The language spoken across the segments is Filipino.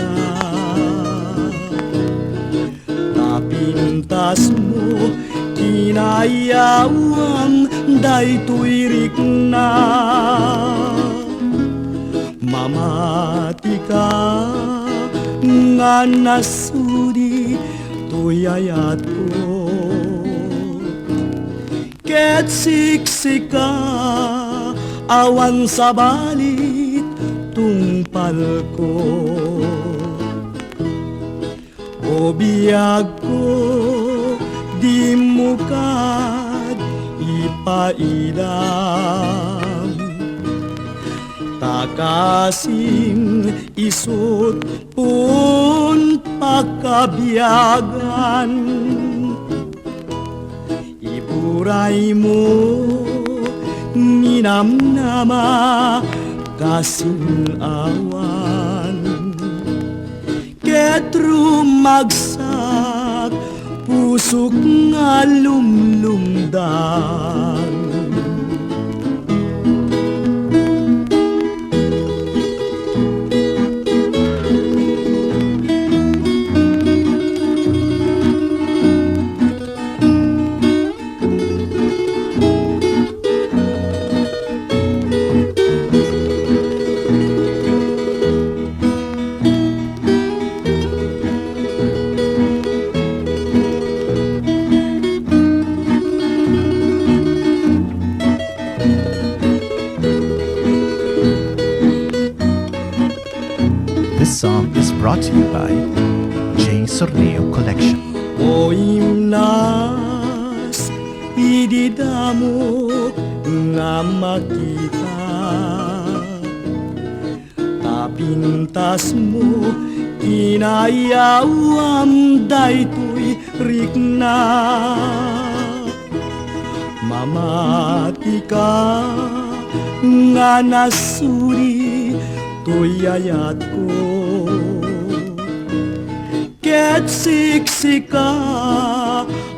ka. Tapintas mo kinayawang daytoy rikna. Mamati ka nga nasudi tuyayat ko. Ket siksika awan sa balit tungpal ko. O biyag ko di mo kad ipaidam. Takasing isut pun pakabiyagan. Iburay mo ninamnama kasing awan. Ket rumagsak pusok nga lumlumdan. This song is brought to you by J. Sorneo Collection. O imnas, ididamo nga makita. Tapintas mo, inayawam daytoy rikna. Mamati ka nga nasuri tuyayat ko. Ket siksika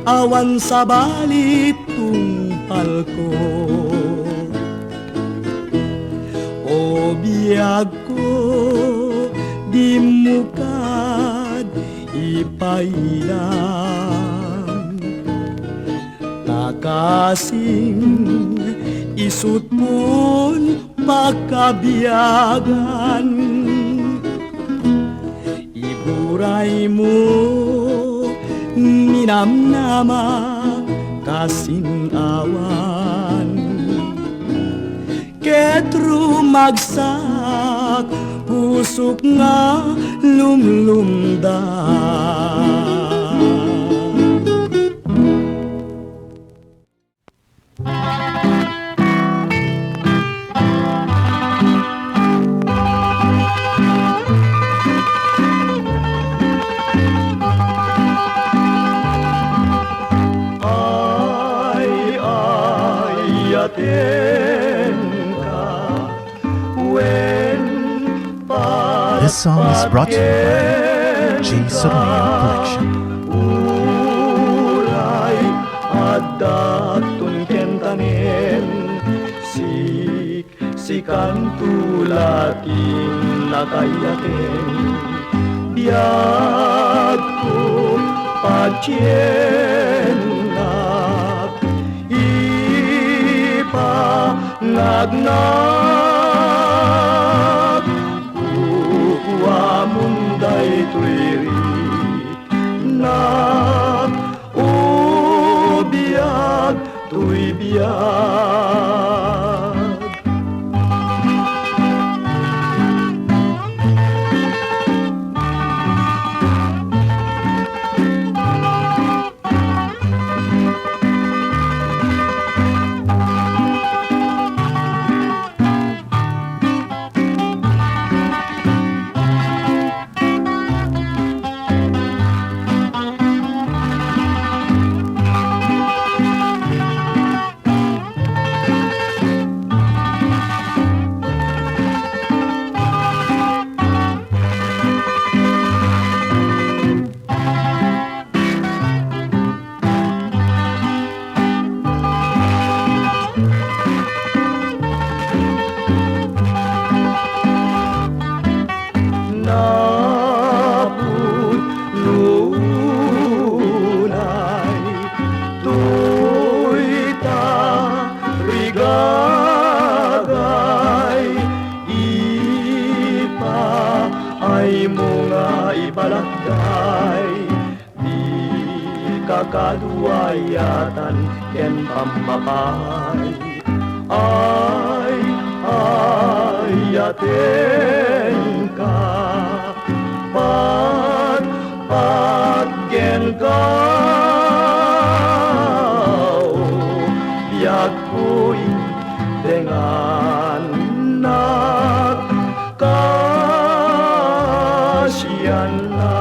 awan sa balit tungpal ko. O biyag ko di mo kad ipailam. Takasing isut pun pakabiyagan. Iburay mo ninamnama kasing awan. Ket rumagsak pusok nga lumlumdan. This song is brought to you by J. Sorneo Collection. Ulay adatun kentanen sikan tulatin nakayaten. Biag ko patienak ngagnak kukuha munday tuirik nak o biag tuy biag. nga ibalagay di kakaduayatan ken pampapay ay ayaten ka paggen ka biag ko'y dengan nagkasyan na.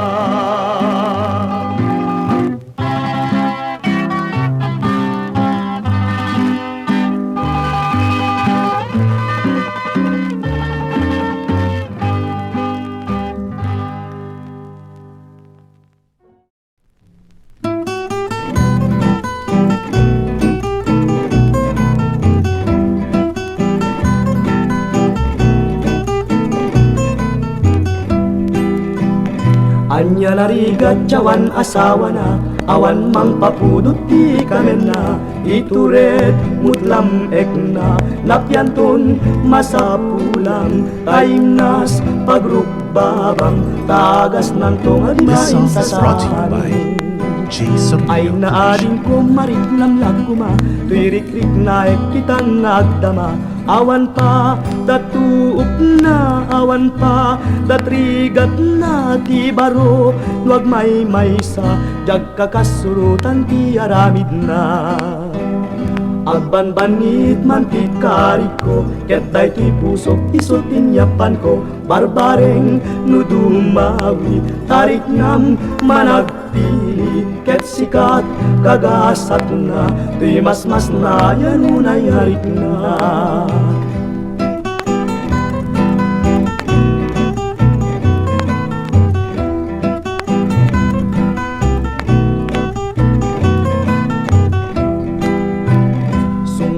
Anya narigat cawan asawa na awan mang papudot di kamen na ituret mutlam ekna napyantun masapulang taimnas pagrukbabang tagas ng tungad This main song is brought to you by J. ay Sorneo naading Collection. ko mariklamlag kuma tuirik-rik na kitang nagdama awan pa datuup na awan pa datrigat na ti baro nuag may sa jag kakasurutan ti aramid na agbanbanit man ti kariko ket day ti pusok iso tinyapan ko barbareng nudumawi tarik ngam managpili ket sikat kagasat na ti mas na yanunay harik na.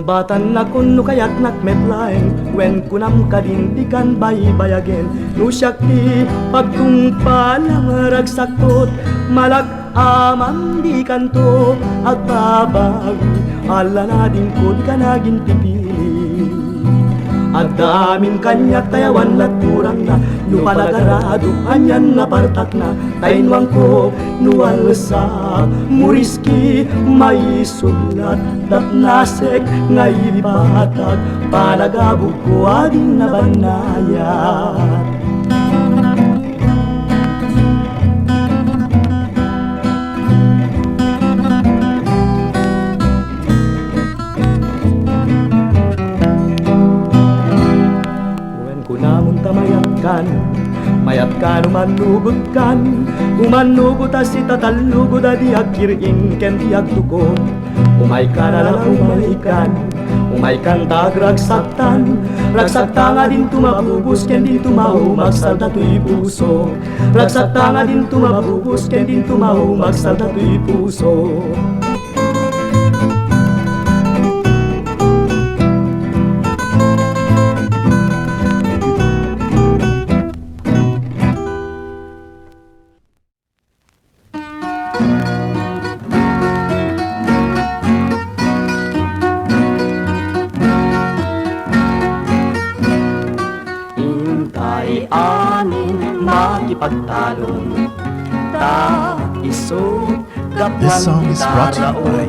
Batan na kuno kayat nakmetlaeng wen kunam kadintikan baybayagen no syakti pagtungpalang ragsaktot malag amam di kanto agbabawi ala na din ko di ka naging pipili at daming kanyak tayawan lat kurang na nupalagarado anyan na partak na tainwang ko nuwalsa muriski may sulat dat nasek ngay patag palagabog ko ading nabanayat. Mayat kan umanugod kan umanugot as itatalugod adi agkiring ken ti agtuko umay ka na lang umay kan tagragsaktan ragsakta nga din tumabubus ken din tumahu magsalda tuy puso ragsakta nga din tumabubus ken din tumahu magsalda tuy puso. Makipagtalon ta iso This song is brought to you by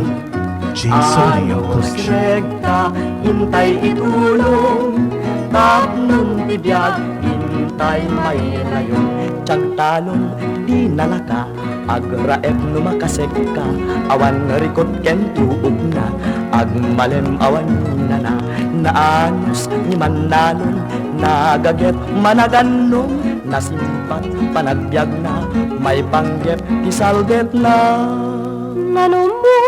J. Sorneo Collection. rekta intay itulong tapnon tibiyag intay may layon tiyagtalon di nalaka agraep no makasek ka awan rikot ken tuog na agmalem awan na naanos ni manalon nagaget managanong nasimpat panagbiag na may panggep isaldet na nanumo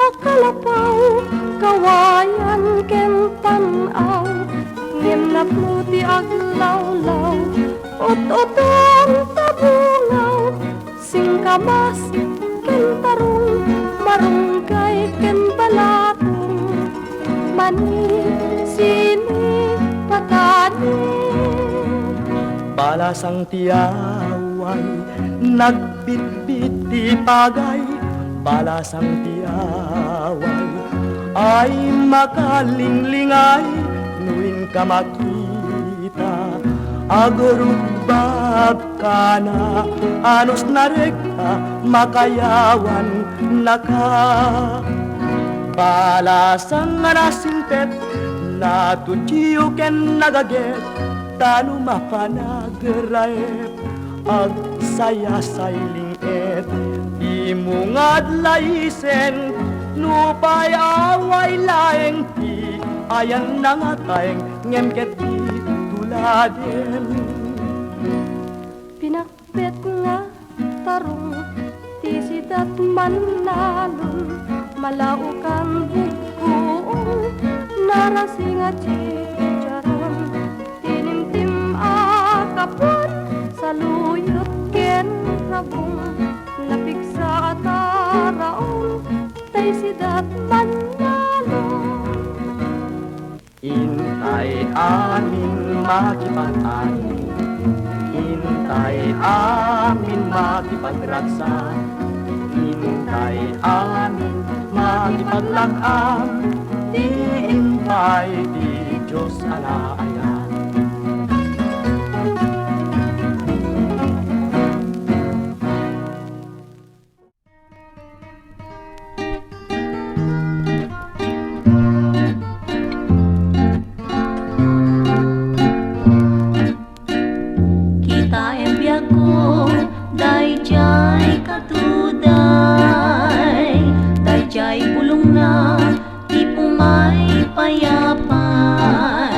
akalapaw kawayan ken tanaw ngimnap mo ti aglawlaw ot-otong tabungaw singkamas ken tarong marunggay ken balatong mani sini patani balasang tiyaway nagbitbit ti pagay balasang tiyaway ay makalinglingay nuwin ka makita agurubab kana anos na regta makayawan naka balasang anasintet na tujiyo ken nagaget tanu mapanageraep ag saya sailing et di mungad laisen nupay away laeng ti ayan nangatayeng ngemket ti tuladen pinakpet nga tarong ti sidat manalon malaukan bukuong narasing at chicharon tinimtim akapon saluyot ken rabong napigsa at araon tay sidat manalon intay amin makipag-ani intay amin makipagraksa intay amin makipaglag-am di intay di Diyos alaayan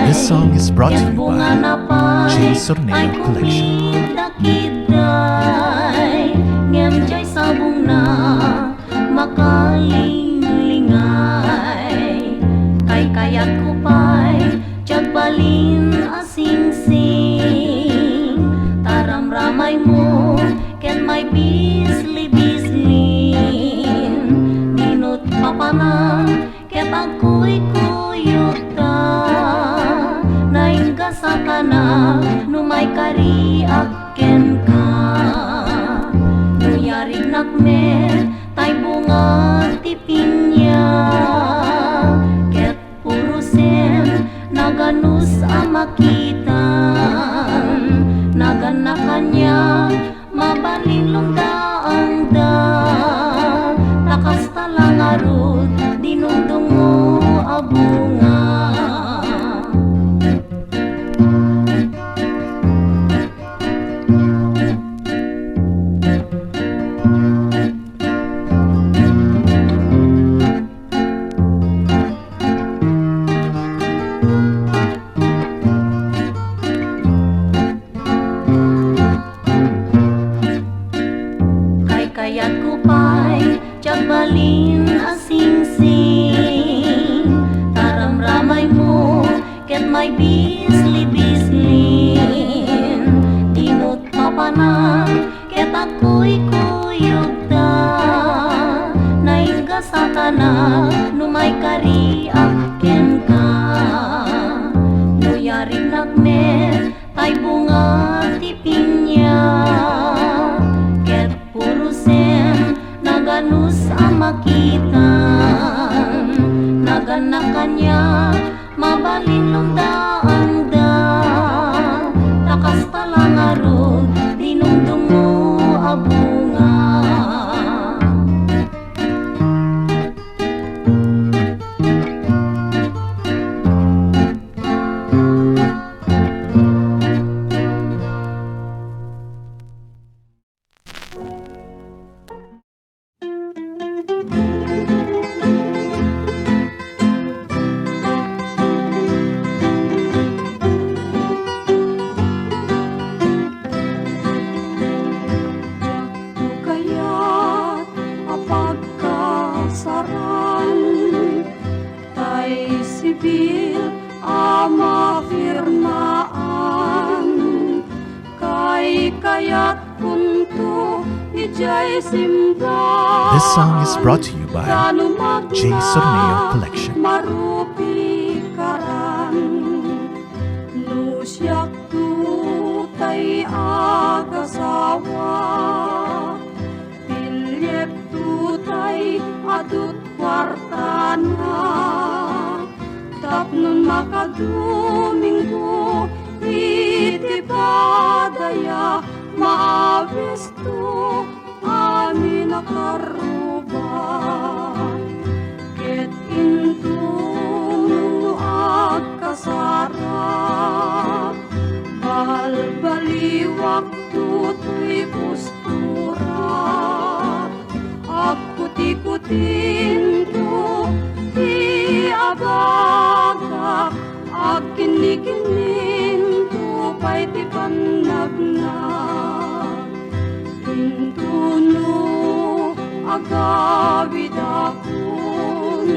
This song is brought to you by Jay Sorneo Collection. Ngem jay sabong na makalingay kay kayat ko pa'y tiyagbalin asing-sing taram ramay mo ken may bisli-bislin dinot papanang ket ako'y kuyot ta naingga sa kana numay kariak ken ka nuyarig nakme tay bunga ti pinya ket purusen naganus amakitan naganakanya mabalilong daang da takas talang arut dinungdung mo abunga kayat ko pa'y tiyagbalin asing-sing taram ramay mo ket may bisli-bislin dinot papanang ket ako'y kuyog da naingga sa kana numay kariak ken ka nuyarig nakme tay bunga ti pinya naganus amakitan naganakanya mabalilong daang da takas talang arod dinungdung mo abunga This song is brought to you by Jay Sorneo Collection. Marupi karan nusyak tutay agasawa pilyep tutay adut wartana tapnon makaduminggo iti badaya awis tu amin akaruba ket intun akasarap bal-bali waktu tuy pustura aku tikutin tu ti abaga akini-kinin tu pay ti panagnak intunu agawid akun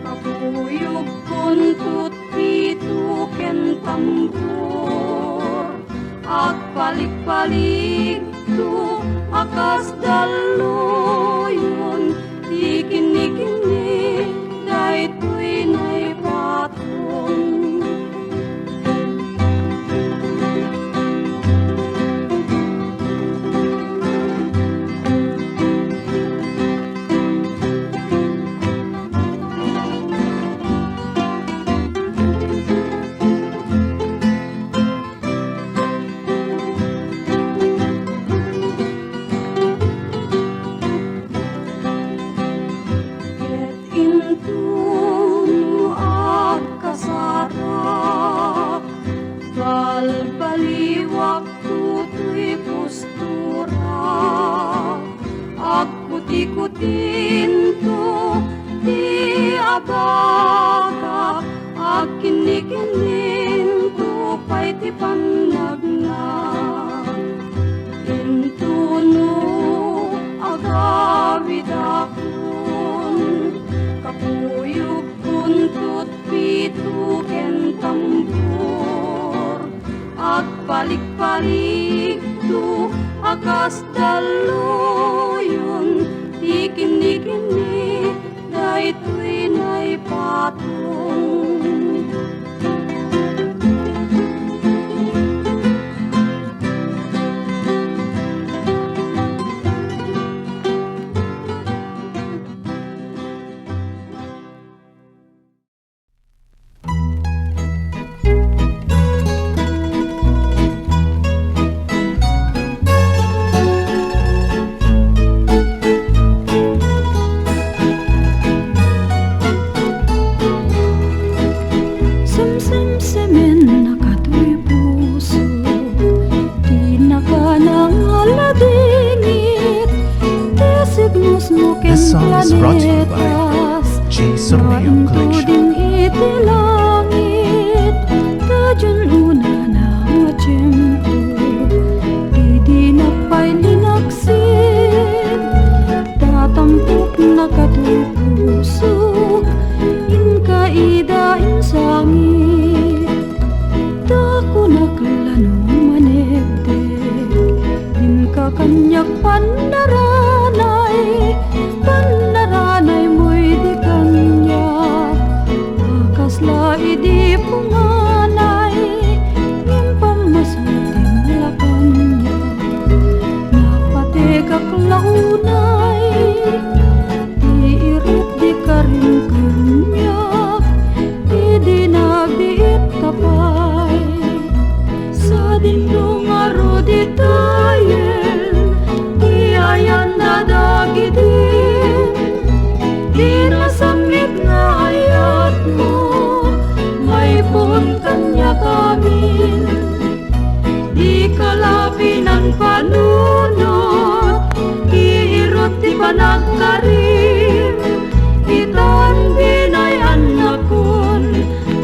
kapuyog kun tutpitu ken tambur at palik-palik tu akas daluyon di kini-kini daytoy nay patong. Ikutin tu di abaga akini-kinin tu pay ti panagnak intunu agawid akun kapuyog kun tutpitu ken tambur at palik-palik tu akas daluyon di kini-kini daytoy nay patong. This song is brought to you by J. Sorneo Collection. Itilangit Tajun una na machempo Di na pa'y linaksin Tatampok na kato'y pusok Inkaida insangit Dako na kalanong manegdeg Inka kanyak pandaranay Pandaranay mo'y di kanyak Akasla idi punganay Ngimpang masuting lakanya Napategak launay Iirip di karing kanyak Idi nabiit tapay Sa dindong aro di tayen Di ayan na dagidin Di nasamit na ayat mo May pun kanya kamin Di kalapin ang panunod Iirot di panagkarim Itan binay anak kun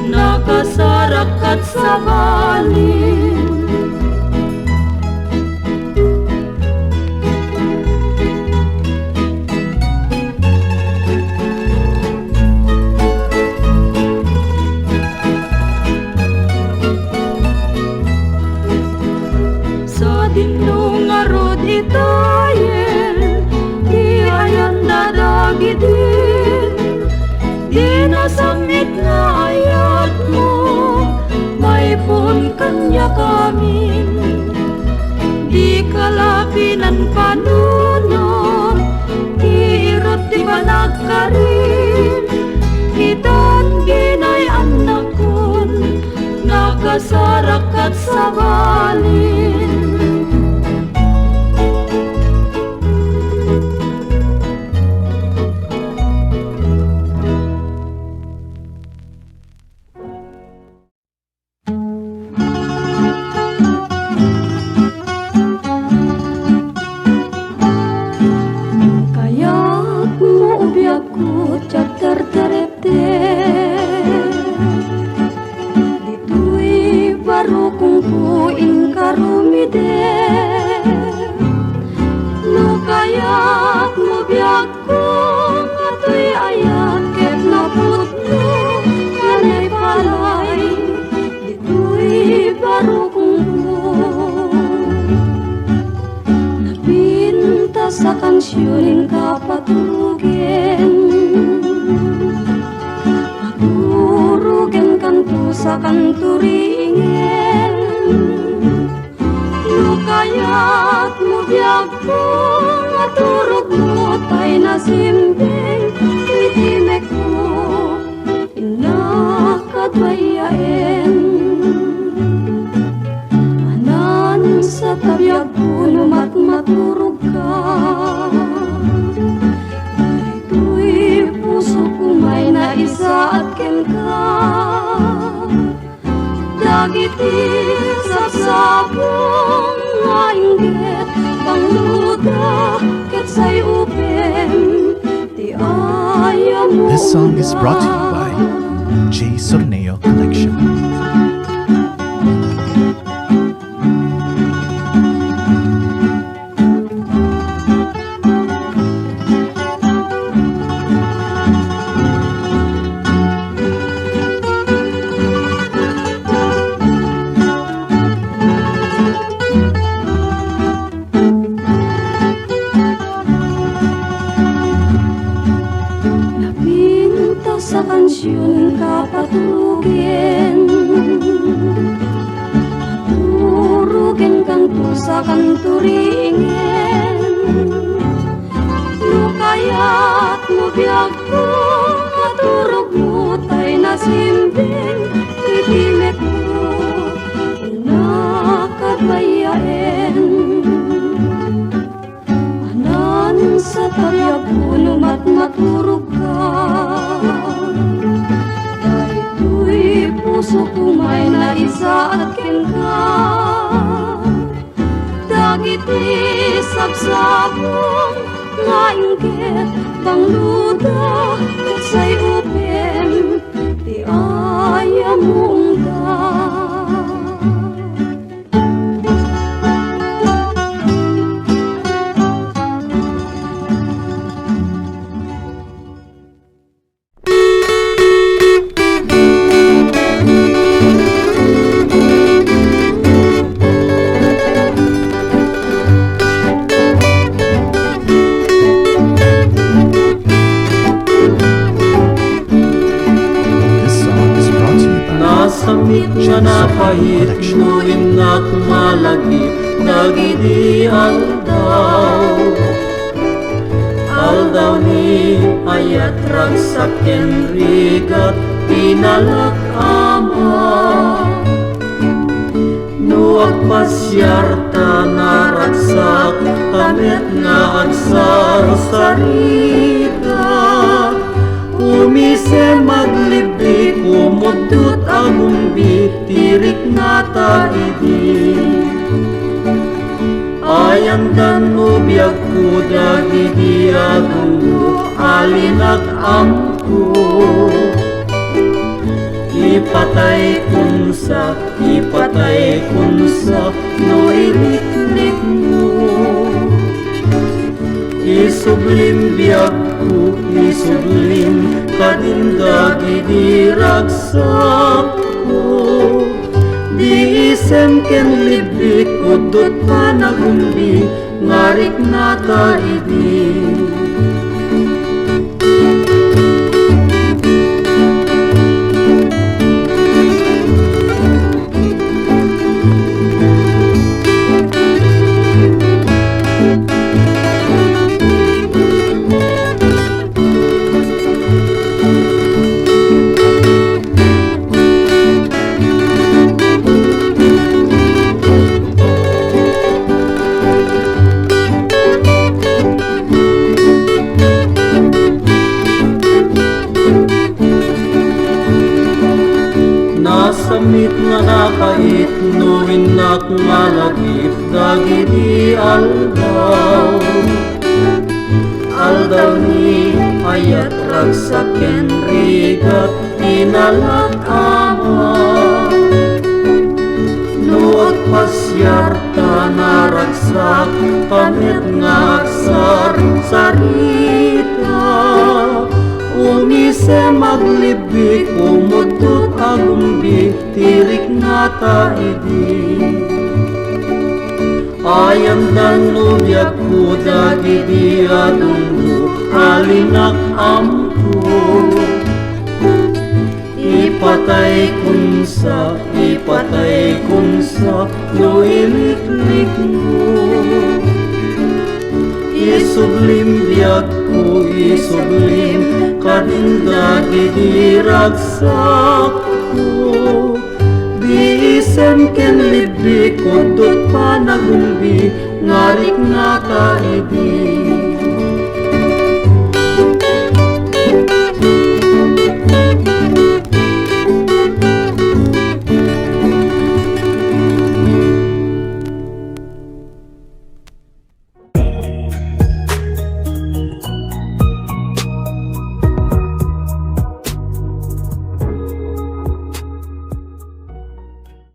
Nakasarakat sa balin Sa dindong arod itayen Di ayan dadagidin Di nasamit na ayat mo May pun kanya kamin Di kalapinan panunod Iirot di panagkarim Itan ginay anak kun Nakasarakat sa balin sa kansyoning kapatugin, maturugen kanto sa kanturingen. Lukayat mo biyag ko, maturog mo tay nasimbing, itimek ko, inakadwayain. Manan sa tabiyag ko, numat maturog ka, ito'y puso ko may naisa at ken ka. Dagiti sapsapong nga inggit, pangluda ket say upem, ti aya mo. This song is brought to you by J. Sorneo Collection. Sa kansyon kapatugin, maturugen kanto sa kanturingen. Lukayat mo biyag ko, maturog mo tay nasimbing, itimet ko, inakadwayain. Manan sa tabiyag ko, numat maturog ka, puso ko may naisa at ken ka. Dagiti sapsapong nga inggit, pangluda ket say upem, ti aya mong da. Samit siya na pahit, nuin na kumalagi, dagiti aldaw ni ayat ragsaken rigat, pinalak ama. Nuag pasyarta na ragsak, tamet na agsar sarita. Umise maglibi, kumudot agumbi, tirik na taidi. Ayan dan ubiyag ko, dagiti agundo, alinag amko. Ipatay kunsa, no iliklik mo. Isublim biyag ko, isublim kadindagi di ragsak ko. Di isem ken libik, udot pa nagumbi, ngarik na taidi. Nasamit na napait, nuwin na kumalagip, dagiti aldaw ni ayat ragsaken rigat, pinalak ama. Nuag pasyarta na ragsak, pamit nga agsar sarita. Umise maglibik, umutut agumbi, tirik na taidi. Ayam dan nubya biyag ko dagiti adunggo alinak amko. Ipatay kunsa no iliklik mo. Isublim biyag ko, isublim kadindagi diragsak ko. Biisen ken libbi kudot panagumbi ngarik nga